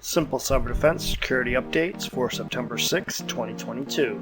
Simple Cyber Defense security updates for September 6, 2022.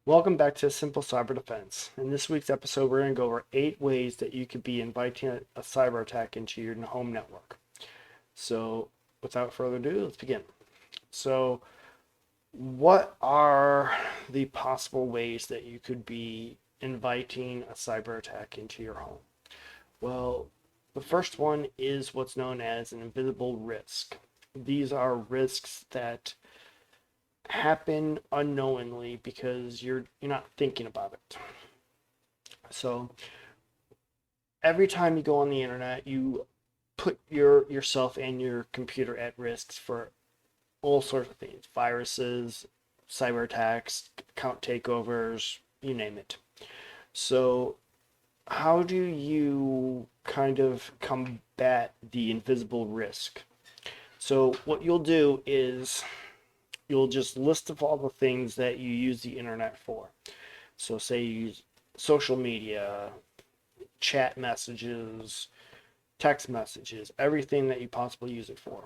Welcome back to Simple Cyber Defense. In this week's episode, we're going to go over 8 ways that you could be inviting a cyber attack into your home network. So, without further ado, let's begin. So, what are the possible ways that you could be inviting a cyber attack into your home? Well, the first one is what's known as an invisible risk. These are risks that happen unknowingly because you're not thinking about it. So every time you go on the internet, you put yourself and your computer at risk for all sorts of things: viruses, cyber attacks, account takeovers, you name it. So how do you kind of combat the invisible risk? So what you'll do is you'll just list of all the things that you use the internet for. So say you use social media, chat messages, text messages, everything that you possibly use it for.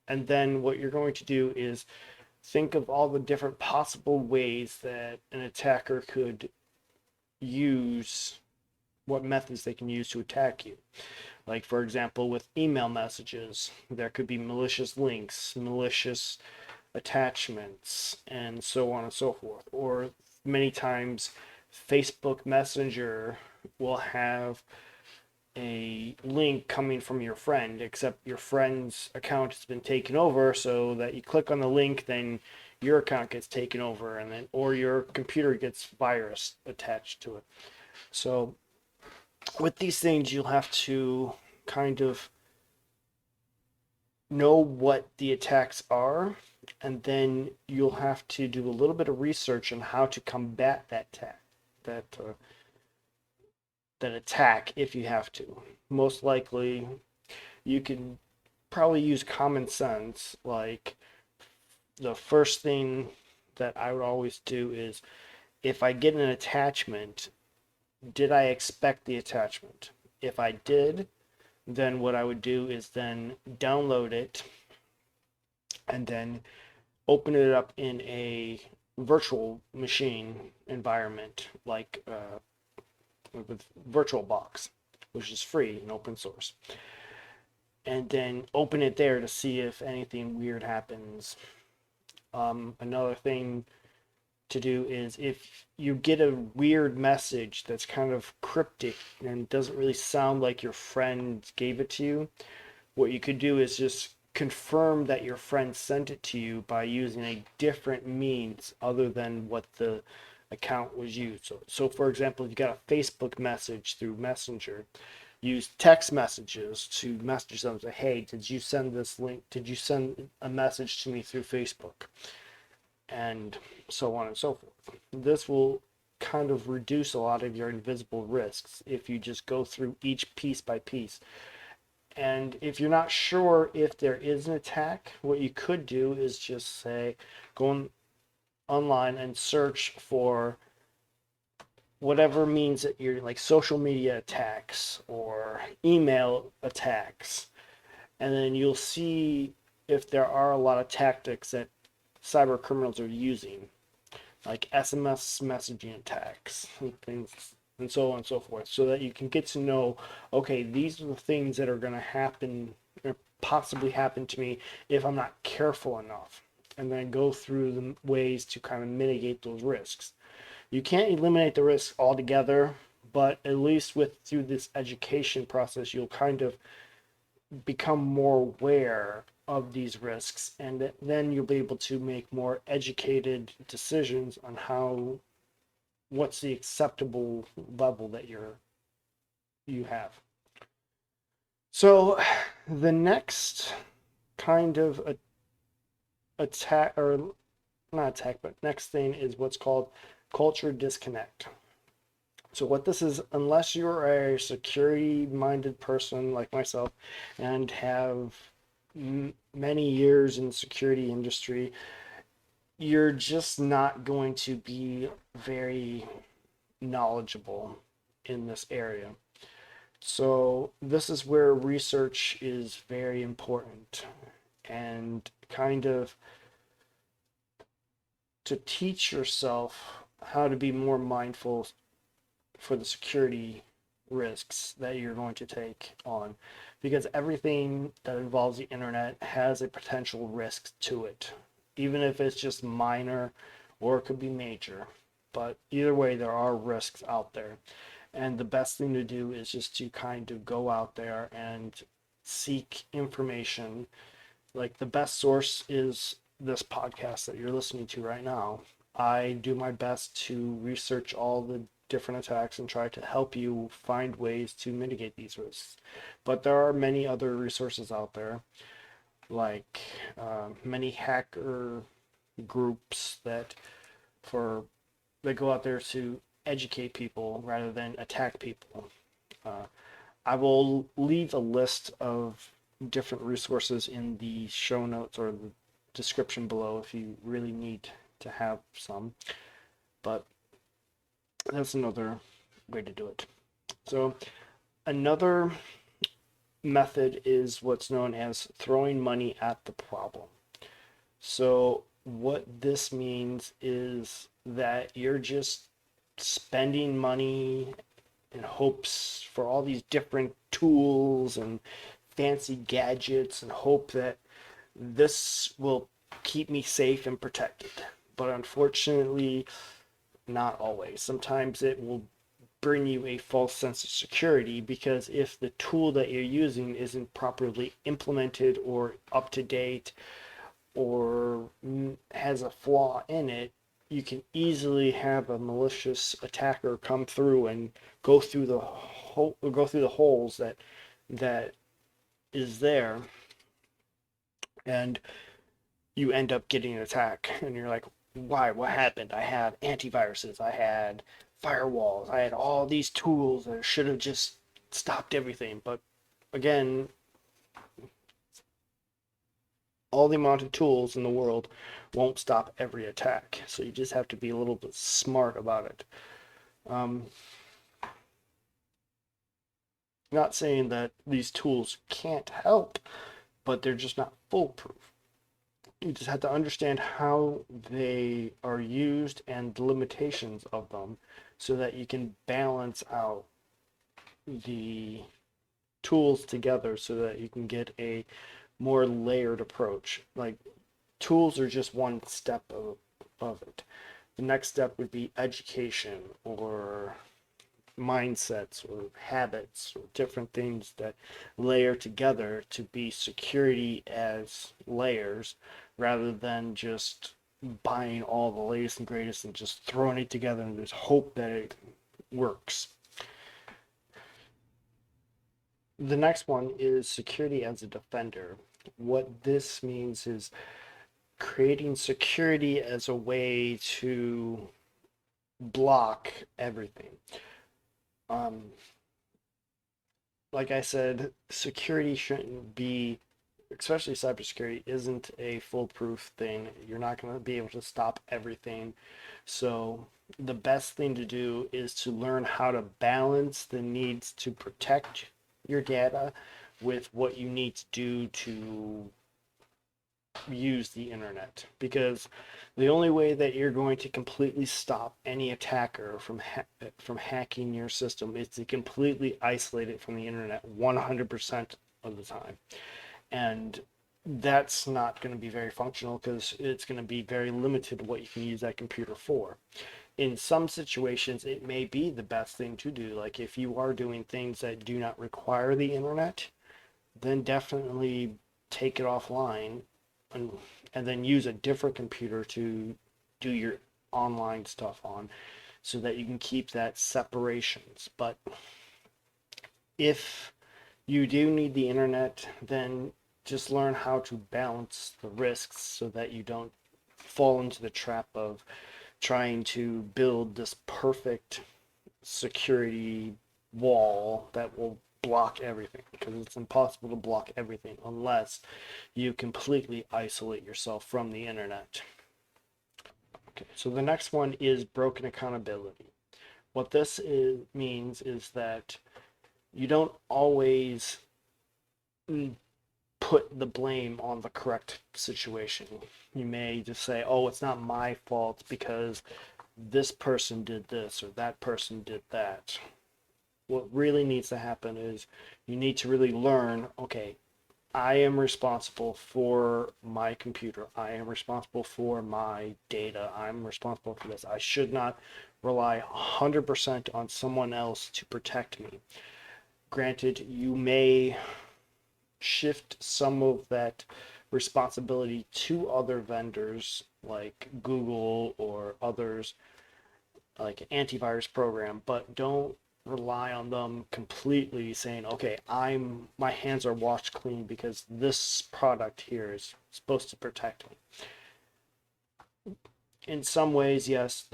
And then what you're going to do is think of all the different possible ways that an attacker could use, what methods they can use to attack you. Like, for example, with email messages, there could be malicious links, malicious attachments, and so on and so forth. Or many times Facebook Messenger will have a link coming from your friend, except your friend's account has been taken over, so that you click on the link, then your account gets taken over, and then or your computer gets virus attached to it. So with these things, you'll have to kind of know what the attacks are, and then you'll have to do a little bit of research on how to combat that attack if you have to. Most likely, you can probably use common sense. Like, the first thing that I would always do is, if I get an attachment, did I expect the attachment? If I did, then what I would do is then download it and then open it up in a virtual machine environment, like with VirtualBox, which is free and open source. And then open it there to see if anything weird happens. Another thing to do is, if you get a weird message that's kind of cryptic and doesn't really sound like your friend gave it to you, what you could do is just confirm that your friend sent it to you by using a different means other than what the account was used. So for example, if you got a Facebook message through Messenger, use text messages to message them, say, hey, did you send this link? Did you send a message to me through Facebook? And so on and so forth. This will kind of reduce a lot of your invisible risks if you just go through each piece by piece. And if you're not sure if there is an attack, what you could do is just say, go online and search for whatever means that you're, like social media attacks or email attacks. And then you'll see if there are a lot of tactics that cyber criminals are using, like SMS messaging attacks and things, and so on and so forth, so that you can get to know, okay, these are the things that are going to happen or possibly happen to me if I'm not careful enough, and then go through the ways to kind of mitigate those risks. You can't eliminate the risks altogether, but at least through this education process, you'll kind of become more aware of these risks, and then you'll be able to make more educated decisions on what's the acceptable level that you have. So the next kind of attack, or not attack, but next thing is what's called culture disconnect. So what this is, unless you're a security-minded person like myself and have many years in the security industry, you're just not going to be very knowledgeable in this area. So this is where research is very important, and kind of to teach yourself how to be more mindful for the security risks that you're going to take on, because everything that involves the internet has a potential risk to it, even if it's just minor or it could be major. But either way, there are risks out there, and the best thing to do is just to kind of go out there and seek information. Like, the best source is this podcast that you're listening to right now. I do my best to research all the different attacks and try to help you find ways to mitigate these risks. But there are many other resources out there, like many hacker groups that go out there to educate people rather than attack people. I will leave a list of different resources in the show notes or the description below if you really need to have some. But that's another way to do it. So another method is what's known as throwing money at the problem. So what this means is that you're just spending money in hopes for all these different tools and fancy gadgets and hope that this will keep me safe and protected. But unfortunately, not always. Sometimes it will bring you a false sense of security, because if the tool that you're using isn't properly implemented or up to date or has a flaw in it, you can easily have a malicious attacker come through and go through the holes that is there, and you end up getting an attack, and you're like, why? What happened? I had antiviruses, I had firewalls, I had all these tools that should have just stopped everything. But again, all the amount of tools in the world won't stop every attack. So you just have to be a little bit smart about it. Not saying that these tools can't help, but they're just not foolproof. You just have to understand how they are used and the limitations of them, so that you can balance out the tools together so that you can get a more layered approach. Like, tools are just one step of it. The next step would be education or mindsets or habits or different things that layer together to be security as layers, rather than just buying all the latest and greatest and just throwing it together and just hope that it works. The next one is security as a defender. What this means is creating security as a way to block everything. Like I said, security shouldn't be, especially cybersecurity, isn't a foolproof thing. You're not going to be able to stop everything. So the best thing to do is to learn how to balance the needs to protect your data with what you need to do to use the internet, because the only way that you're going to completely stop any attacker from hacking your system is to completely isolate it from the internet 100% of the time. And that's not going to be very functional, because it's going to be very limited what you can use that computer for. In some situations, it may be the best thing to do. Like, if you are doing things that do not require the internet, then definitely take it offline and then use a different computer to do your online stuff on, so that you can keep that separations. But if you do need the internet, then just learn how to balance the risks so that you don't fall into the trap of trying to build this perfect security wall that will block everything, because it's impossible to block everything unless you completely isolate yourself from the internet. Okay, so the next one is broken accountability. What means is that you don't always put the blame on the correct situation. You may just say, oh, it's not my fault because this person did this or that person did that. What really needs to happen is you need to really learn, okay, I am responsible for my computer. I am responsible for my data. I'm responsible for this. I should not rely 100% on someone else to protect me. Granted, you may shift some of that responsibility to other vendors like Google or others like antivirus program, but don't rely on them completely saying, okay, my hands are washed clean because this product here is supposed to protect me. In some ways, yes,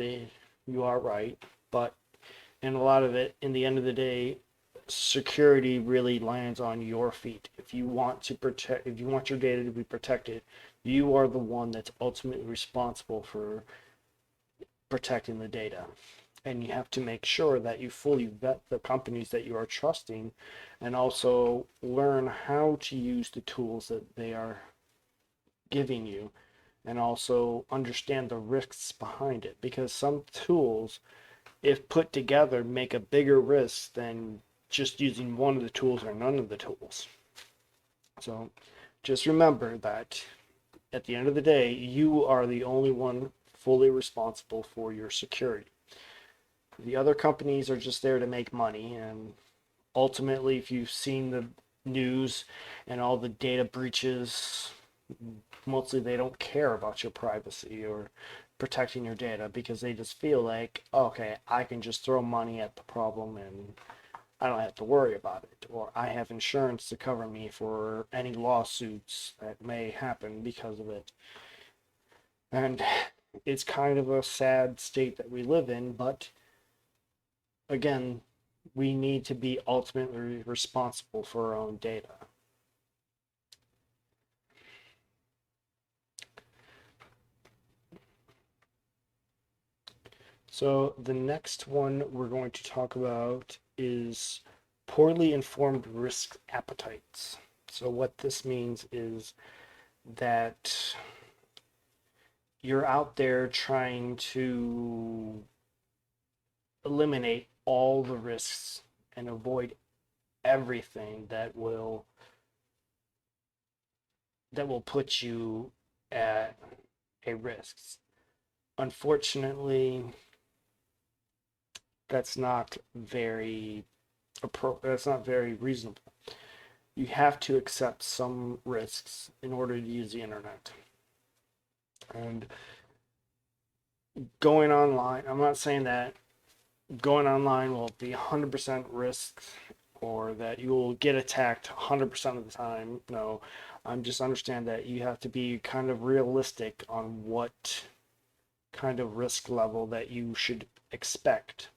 you are right, but in a lot of it, in the end of the day, security really lands on your feet. If you want your data to be protected, you are the one that's ultimately responsible for protecting the data. And you have to make sure that you fully vet the companies that you are trusting and also learn how to use the tools that they are giving you and also understand the risks behind it, because some tools, if put together, make a bigger risk than just using one of the tools or none of the tools. So just remember that at the end of the day, you are the only one fully responsible for your security. The other companies are just there to make money, and ultimately, if you've seen the news and all the data breaches, mostly they don't care about your privacy or protecting your data because they just feel like, okay, I can just throw money at the problem and I don't have to worry about it, or I have insurance to cover me for any lawsuits that may happen because of it. And it's kind of a sad state that we live in, but again, we need to be ultimately responsible for our own data. So the next one we're going to talk about is poorly informed risk appetites. So what this means is that you're out there trying to eliminate all the risks and avoid everything that will put you at a risk. Unfortunately, that's not very that's not very reasonable. You have to accept some risks in order to use the internet. And going online, I'm not saying that going online will be 100% risk or that you will get attacked 100% of the time. No, I'm just understand that you have to be kind of realistic on what kind of risk level that you should expect.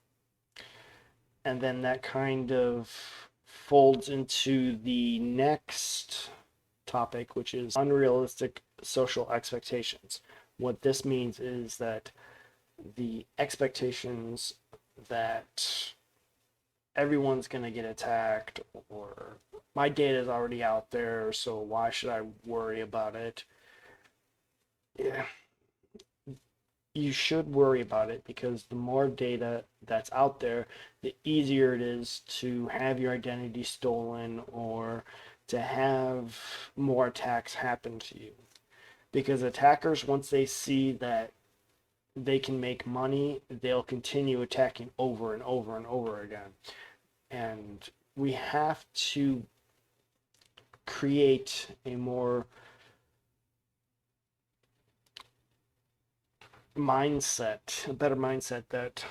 And then that kind of folds into the next topic, which is unrealistic social expectations. What this means is that the expectations that everyone's going to get attacked, or my data is already out there, so why should I worry about it? Yeah, you should worry about it because the more data that's out there, the easier it is to have your identity stolen or to have more attacks happen to you. Because attackers, once they see that they can make money, they'll continue attacking over and over and over again. And we have to create a more mindset, a better mindset that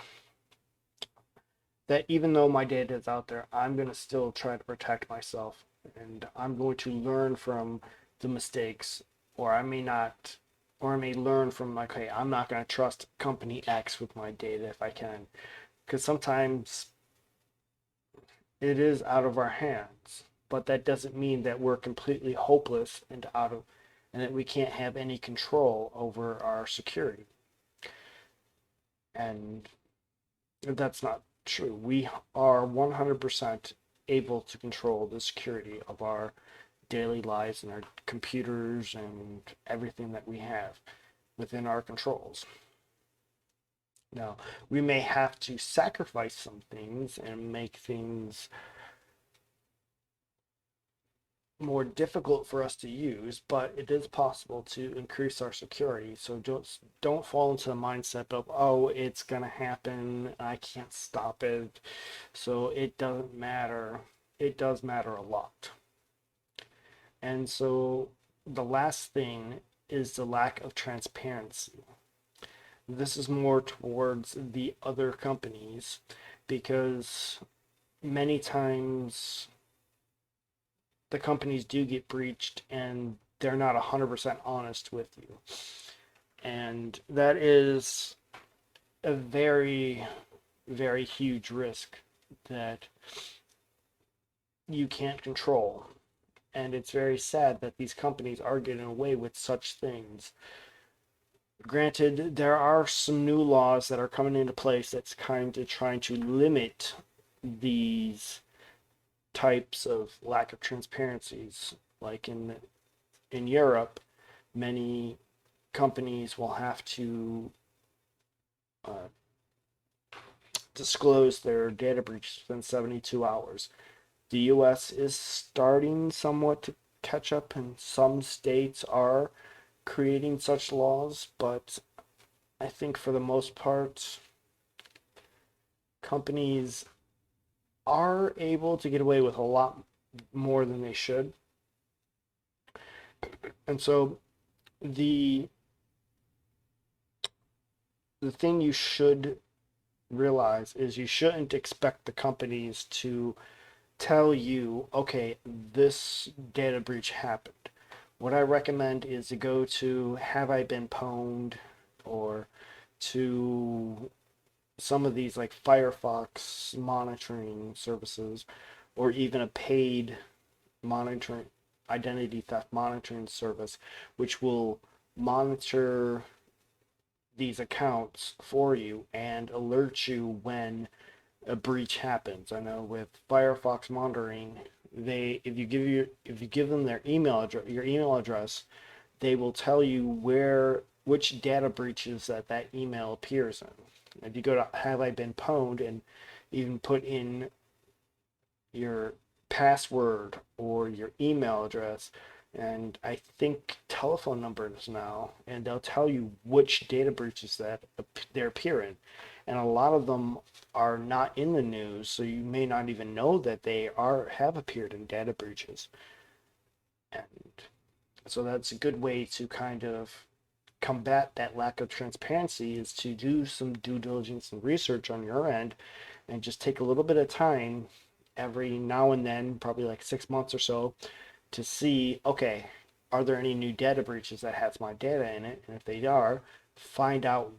even though my data is out there, I'm going to still try to protect myself and I'm going to learn from the mistakes, or I may not, or I may learn from like, hey, I'm not going to trust company X with my data if I can, because sometimes it is out of our hands, but that doesn't mean that we're completely hopeless and out of, and that we can't have any control over our security. And that's not true. We are 100% able to control the security of our daily lives and our computers and everything that we have within our controls. Now, we may have to sacrifice some things and make things more difficult for us to use, but it is possible to increase our security. So don't fall into the mindset of, oh, it's gonna happen, I can't stop it, so it doesn't matter. It does matter a lot. And so the last thing is the lack of transparency. This is more towards the other companies because many times the companies do get breached and they're not 100% honest with you. And that is a very, very huge risk that you can't control. And it's very sad that these companies are getting away with such things. Granted, there are some new laws that are coming into place that's kind of trying to limit these types of lack of transparencies. Like in Europe, many companies will have to uh, disclose their data breaches within 72 hours. The US is starting somewhat to catch up, and some states are creating such laws, but I think for the most part, companies are able to get away with a lot more than they should. And so the the thing you should realize is you shouldn't expect the companies to tell you, okay, this data breach happened. What I recommend is to go to Have I Been Pwned or to some of these like Firefox monitoring services or even a paid monitoring identity theft monitoring service, which will monitor these accounts for you and alert you when a breach happens. I know with Firefox monitoring, they if you give them their email address, your email address, they will tell you which data breaches that email appears in. If you go to Have I Been Pwned and even put in your password or your email address and I think telephone numbers now, and they'll tell you which data breaches that they appear in. And a lot of them are not in the news, so you may not even know that they have appeared in data breaches. And so that's a good way to kind of combat that lack of transparency is to do some due diligence and research on your end and just take a little bit of time every now and then, probably like 6 months or so, to see, okay, are there any new data breaches that has my data in it? And if they are, find out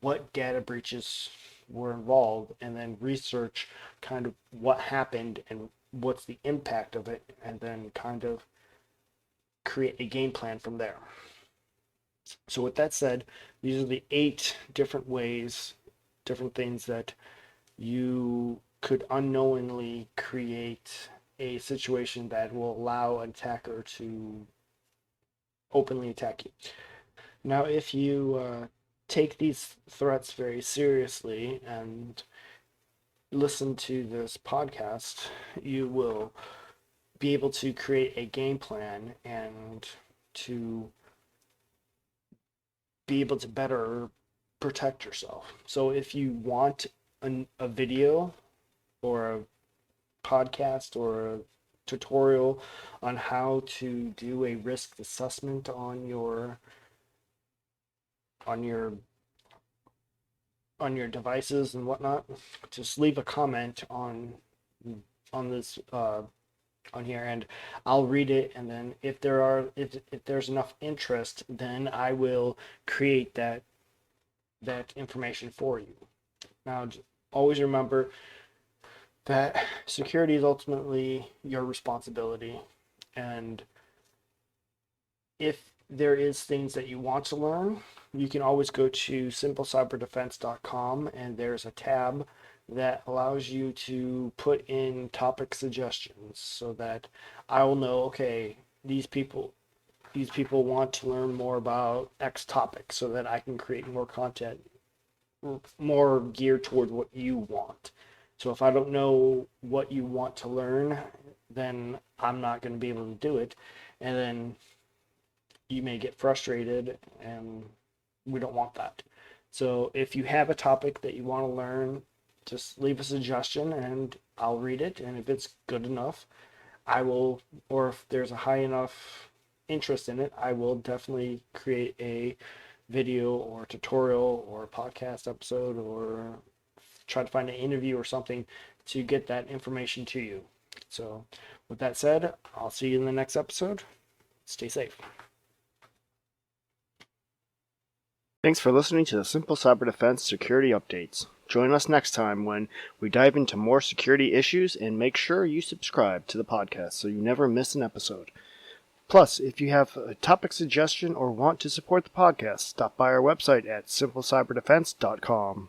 what data breaches were involved and then research kind of what happened and what's the impact of it, and then kind of create a game plan from there. So with that said, these are the 8 different ways, different things that you could unknowingly create a situation that will allow an attacker to openly attack you. Now, if you take these threats very seriously and listen to this podcast, you will be able to create a game plan and to be able to better protect yourself. So if you want a video or a podcast or a tutorial on how to do a risk assessment on your on your devices and whatnot, just leave a comment on this on here, and I'll read it, and then if there's enough interest, then I will create that information for you. Now, always remember that security is ultimately your responsibility, and if there is things that you want to learn, you can always go to simplecyberdefense.com, and there's a tab that allows you to put in topic suggestions so that I will know, okay, these people want to learn more about X topic, so that I can create more content more geared toward what you want. So if I don't know what you want to learn, then I'm not going to be able to do it. And then you may get frustrated, and we don't want that. So if you have a topic that you want to learn, just leave a suggestion and I'll read it. And if it's good enough, I will, or if there's a high enough interest in it, I will definitely create a video or tutorial or a podcast episode, or try to find an interview or something to get that information to you. So with that said, I'll see you in the next episode. Stay safe. Thanks for listening to the Simple Cyber Defense Security Updates. Join us next time when we dive into more security issues, and make sure you subscribe to the podcast so you never miss an episode. Plus, if you have a topic suggestion or want to support the podcast, stop by our website at simplecyberdefense.com.